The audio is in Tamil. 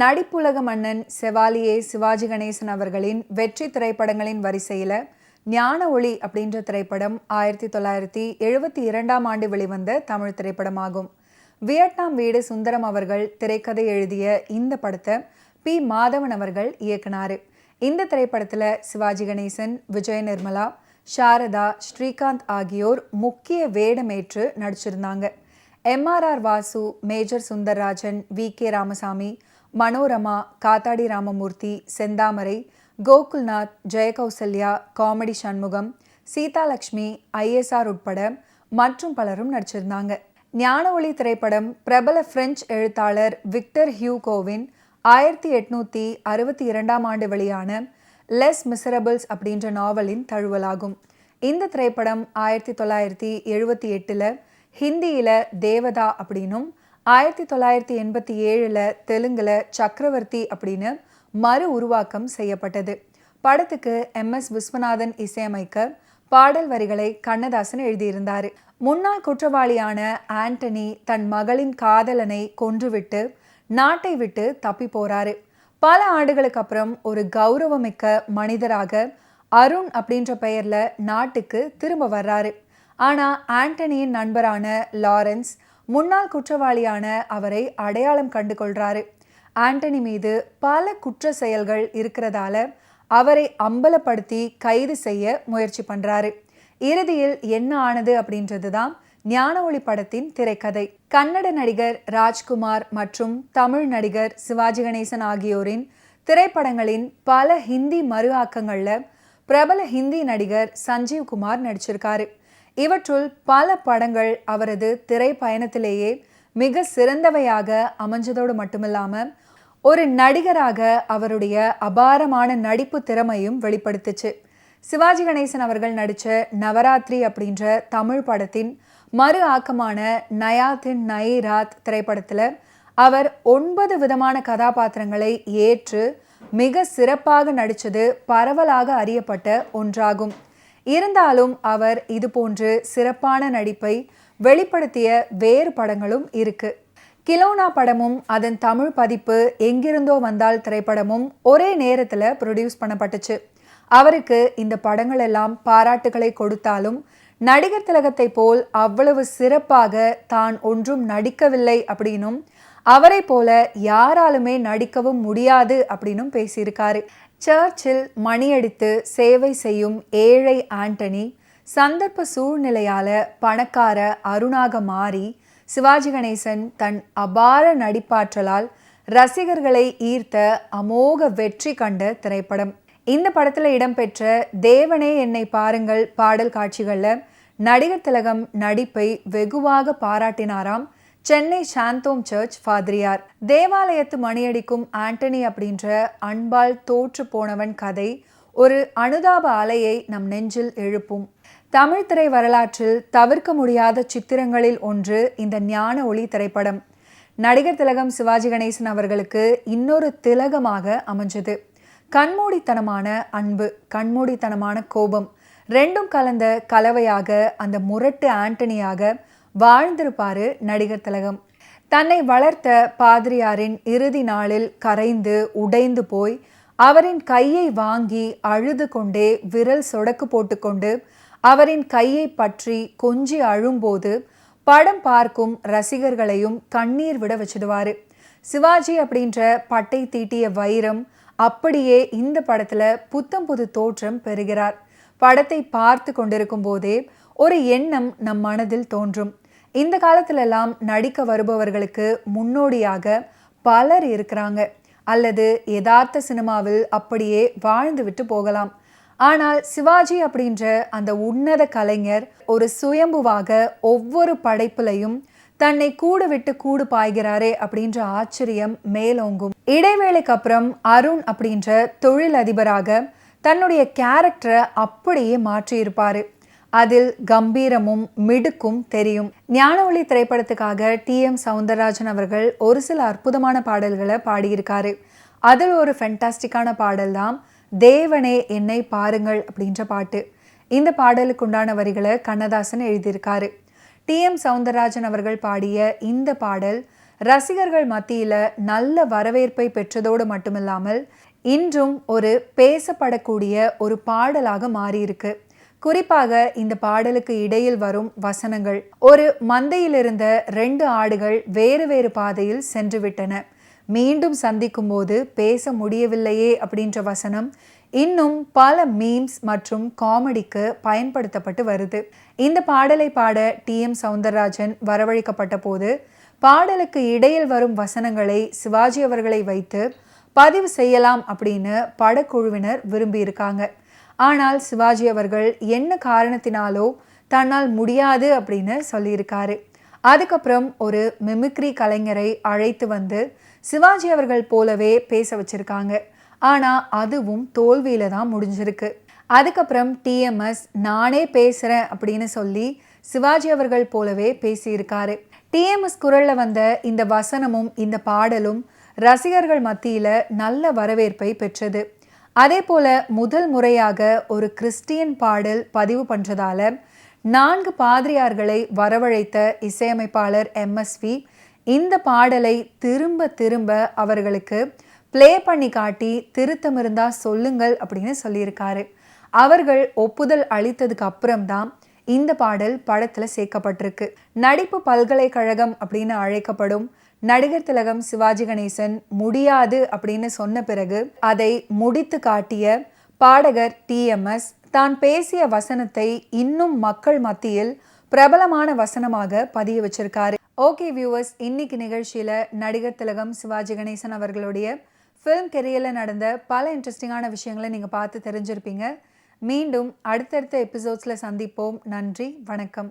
நடிப்புலக மன்னன் செவாலியே சிவாஜி கணேசன் அவர்களின் வெற்றி திரைப்படங்களின் வரிசையில் ஞான ஒளி அப்படின்ற திரைப்படம் 1972ஆம் ஆண்டு வெளிவந்த தமிழ் திரைப்படமாகும். வியட்நாம் வீடு சுந்தரம் அவர்கள் திரைக்கதை எழுதிய இந்த படத்தை பி. மாதவன் அவர்கள் இயக்குனார். இந்த திரைப்படத்தில் சிவாஜி கணேசன், விஜய் நிர்மலா, சாரதா, ஸ்ரீகாந்த் ஆகியோர் முக்கிய வேடமேற்று நடிச்சிருந்தாங்க. M R R. Vasu, major Sundarrajan, V K. Ramasamy, Manorama, Kathadi Ramamurthy, Senthamarai, Gokulnath, Jayakausalya, comedy Shanmugam, Seethalakshmi, I S R உட்பட மற்றும் பலரும் நடிச்சிருந்தாங்க. ஞான ஒளி திரைப்படம் பிரபல பிரெஞ்சு எழுத்தாளர் விக்டர் ஹியூகோவின் 1862ஆம் ஆண்டு வெளியான லெஸ் மிசரபிள்ஸ் அப்படின்ற நாவலின் தழுவலாகும். இந்த திரைப்படம் 1978 ஹிந்தியில் தேவதா அப்படின்னும் 1987 தெலுங்குல சக்கரவர்த்தி அப்படின்னு மறு உருவாக்கம் செய்யப்பட்டது. படத்துக்கு எம்.எஸ். விஸ்வநாதன் இசையமைக்க, பாடல் வரிகளை கண்ணதாசன் எழுதியிருந்தார். முன்னாள் குற்றவாளியான ஆண்டனி தன் மகளின் காதலனை கொன்றுவிட்டு நாட்டை விட்டு தப்பி போறாரு. பல ஆண்டுகளுக்கு அப்புறம் ஒரு கௌரவமிக்க மனிதராக அருண் அப்படின்ற பெயர்ல நாட்டுக்கு திரும்ப வர்றாரு. ஆனா ஆண்டனியின் நண்பரான லாரன்ஸ் முன்னாள் குற்றவாளியான அவரை அடையாளம் கண்டு கொள்றாரு. ஆண்டனி மீது பல குற்ற செயல்கள் இருக்கிறதால அவரை அம்பலப்படுத்தி கைது செய்ய முயற்சி பண்றாரு. இறுதியில் என்ன ஆனது அப்படின்றது தான் ஞான ஒளி படத்தின் திரைக்கதை. கன்னட நடிகர் ராஜ்குமார் மற்றும் தமிழ் நடிகர் சிவாஜி கணேசன் ஆகியோரின் திரைப்படங்களின் பல ஹிந்தி மறு ஆக்கங்கள்ல பிரபல ஹிந்தி நடிகர் சஞ்சீவ் குமார் நடிச்சிருக்காரு. இவற்றுள் பல படங்கள் அவரது திரை பயணத்திலேயே மிக சிறந்தவையாக அமைஞ்சதோடு மட்டுமில்லாமல் ஒரு நடிகராக அவருடைய அபாரமான நடிப்பு திறமையும் வெளிப்படுத்துச்சு. சிவாஜி கணேசன் அவர்கள் நடித்த நவராத்திரி அப்படின்ற தமிழ் படத்தின் மறு ஆக்கமான நயா தின் நயி ராத் திரைப்படத்தில் அவர் 9 விதமான கதாபாத்திரங்களை ஏற்று மிக சிறப்பாக நடித்தது பரவலாக அறியப்பட்ட ஒன்றாகும். இருந்தாலும் அவர் இது போன்று சிறப்பான நடிப்பை வெளிப்படுத்திய வேறு படங்களும் இருக்கு. கிலோனா படமும் அதன் தமிழ் பதிப்பு எங்கிருந்தோ வந்தால் திரைப்படமும் ஒரே நேரத்தில் ப்ரொடியூஸ் பண்ணப்பட்டுச்சு. அவருக்கு இந்த படங்கள் எல்லாம் பாராட்டுகளை கொடுத்தாலும் நடிகர் திலகத்தை போல் அவ்வளவு சிறப்பாக தான் ஒன்றும் நடிக்கவில்லை அப்படின்னும் அவரை போல யாராலுமே நடிக்கவும் முடியாது அப்படின்னும் பேசியிருக்காரு. சர்ச்சில் மணியடித்து சேவை செய்யும் ஏழை ஆண்டனி சந்தர்ப்ப சூழ்நிலையால பணக்கார அருணாக மாறி சிவாஜி கணேசன் தன் அபார நடிப்பாற்றலால் ரசிகர்களை ஈர்த்த அமோக வெற்றி கண்ட திரைப்படம். இந்த படத்துல இடம்பெற்ற தேவனே என்னை பாருங்கள் பாடல் காட்சிகள்ல நடிகர் திலகம் நடிப்பை வெகுவாக பாராட்டினாராம் சென்னை சாந்தோம் சர்ச் ஃபாதிரியார். தேவாலயத்து மணியடிக்கும் ஆண்டனி அப்படின்ற அன்பால் தோற்று போனவன் கதை ஒரு அனுதாப அலையை நம் நெஞ்சில் எழுப்பும். தமிழ் திரை வரலாற்றில் தவிர்க்க முடியாத சித்திரங்களில் ஒன்று இந்த ஞான ஒளி திரைப்படம். நடிகர் திலகம் சிவாஜி கணேசன் அவர்களுக்கு இன்னொரு திலகமாக அமைஞ்சது. கண்மூடித்தனமான அன்பு, கண்மூடித்தனமான கோபம் ரெண்டும் கலந்த கலவையாக அந்த முரட்டு ஆண்டனியாக வாழ்ந்திருப்பாரு நடிகர் திலகம். தன்னை வளர்த்த பாதிரியாரின் இறுதி நாளில் கரைந்து உடைந்து போய் அவரின் கையை வாங்கி அழுது கொண்டே விரல் சொடக்கு போட்டுக்கொண்டு அவரின் கையை பற்றி கொஞ்சி அழும்போது படம் பார்க்கும் ரசிகர்களையும் கண்ணீர் விட வச்சிடுவாரு. சிவாஜி அப்படின்ற பட்டை தீட்டிய வைரம் அப்படியே இந்த படத்துல புத்தம் புது தோற்றம் பெறுகிறார். படத்தை பார்த்து கொண்டிருக்கும் போதே ஒரு எண்ணம் நம் மனதில் தோன்றும். இந்த காலத்திலெல்லாம் நடிக்க வருபவர்களுக்கு முன்னோடியாக பலர் இருக்கிறாங்க, அல்லது யதார்த்த சினிமாவில் அப்படியே வாழ்ந்து விட்டு போகலாம். ஆனால் சிவாஜி அப்படின்ற அந்த உன்னத கலைஞர் ஒரு சுயம்புவாக ஒவ்வொரு படைப்புலையும் தன்னை கூடு விட்டு கூடு பாய்கிறாரே அப்படின்ற ஆச்சரியம் மேலோங்கும். இடைவேளைக்கு அப்புறம் அருண் அப்படின்ற தொழிலதிபராக தன்னுடைய கேரக்டரை அப்படியே மாற்றியிருப்பாரு. அதில் கம்பீரமும் மிடுக்கும் தெரியும். ஞான ஒளி திரைப்படத்துக்காக டி.எம். சௌந்தரராஜன் அவர்கள் ஒரு சில அற்புதமான பாடல்களை பாடியிருக்காரு. அதில் ஒரு ஃபென்டாஸ்டிக்கான பாடல் தான் தேவனே என்னை பாருங்கள் அப்படின்ற பாட்டு. இந்த பாடலுக்கு உண்டான வரிகளை கண்ணதாசன் எழுதியிருக்காரு. டி.எம். சௌந்தரராஜன் அவர்கள் பாடிய இந்த பாடல் ரசிகர்கள் மத்தியில நல்ல வரவேற்பை பெற்றதோடு மட்டுமில்லாமல் இன்றும் ஒரு பேசப்படக்கூடிய ஒரு பாடலாக மாறியிருக்கு. குறிப்பாக இந்த பாடலுக்கு இடையில் வரும் வசனங்கள், ஒரு மந்தையில் இருந்த 2 ஆடுகள் வேறு வேறு பாதையில் சென்று விட்டன, மீண்டும் சந்திக்கும் போது பேச முடியவில்லையே அப்படின்ற வசனம் இன்னும் பல மீம்ஸ் மற்றும் காமெடிக்கு பயன்படுத்தப்பட்டு வருது. இந்த பாடலை பாட TM சௌந்தரராஜன் வரவழைக்கப்பட்ட போது பாடலுக்கு இடையில் வரும் வசனங்களை சிவாஜி அவர்களை வைத்து பதிவு செய்யலாம் அப்படின்னு படக்குழுவினர் விரும்பியிருக்காங்க. ஆனால் சிவாஜி அவர்கள் என்ன காரணத்தினாலோ தன்னால் முடியாது அப்படின்னு சொல்லியிருக்காரு. அதுக்கப்புறம் ஒரு மிமிக்ரி கலைஞரை அழைத்து வந்து சிவாஜி அவர்கள் போலவே பேச வச்சிருக்காங்க. ஆனால் அதுவும் தோல்வியில தான் முடிஞ்சிருக்கு. அதுக்கப்புறம் TMS நானே பேசுகிறேன் அப்படின்னு சொல்லி சிவாஜி அவர்கள் போலவே பேசியிருக்காரு. TMS குரல்ல வந்த இந்த வசனமும் இந்த பாடலும் ரசிகர்கள் மத்தியில் நல்ல வரவேற்பை பெற்றது. அதே போல முதல் முறையாக ஒரு கிறிஸ்டியன் பாடல் பதிவு பண்ணுறதால 4 பாதிரியார்களை வரவழைத்த இசையமைப்பாளர் MSV இந்த பாடலை திரும்ப திரும்ப அவர்களுக்கு ப்ளே பண்ணி காட்டி திருத்தம் இருந்தா சொல்லுங்கள் அப்படின்னு சொல்லியிருக்காரு. அவர்கள் ஒப்புதல் அளித்ததுக்கு அப்புறம்தான் இந்த பாடல் படத்தில் சேர்க்கப்பட்டிருக்கு. நடிப்பு பல்கலைக்கழகம் அப்படின்னு அழைக்கப்படும் நடிகர் திலகம் சிவாஜி கணேசன் முடியாது அப்படின்னு சொன்ன பிறகு அதை முடித்து காட்டிய பாடகர் TMS தான் பேசிய வசனத்தை இன்னும் மக்கள் மத்தியில் பிரபலமான வசனமாக பதிய வச்சிருக்காரு. ஓகே வியூவர்ஸ், இன்னைக்கு நிகழ்ச்சியில் நடிகர் திலகம் சிவாஜி கணேசன் அவர்களுடைய ஃபிலிம் கெரியரில் நடந்த பல இன்ட்ரெஸ்டிங்கான விஷயங்களை நீங்கள் பார்த்து தெரிஞ்சிருப்பீங்க. மீண்டும் அடுத்தடுத்த எபிசோட்ஸில் சந்திப்போம். நன்றி, வணக்கம்.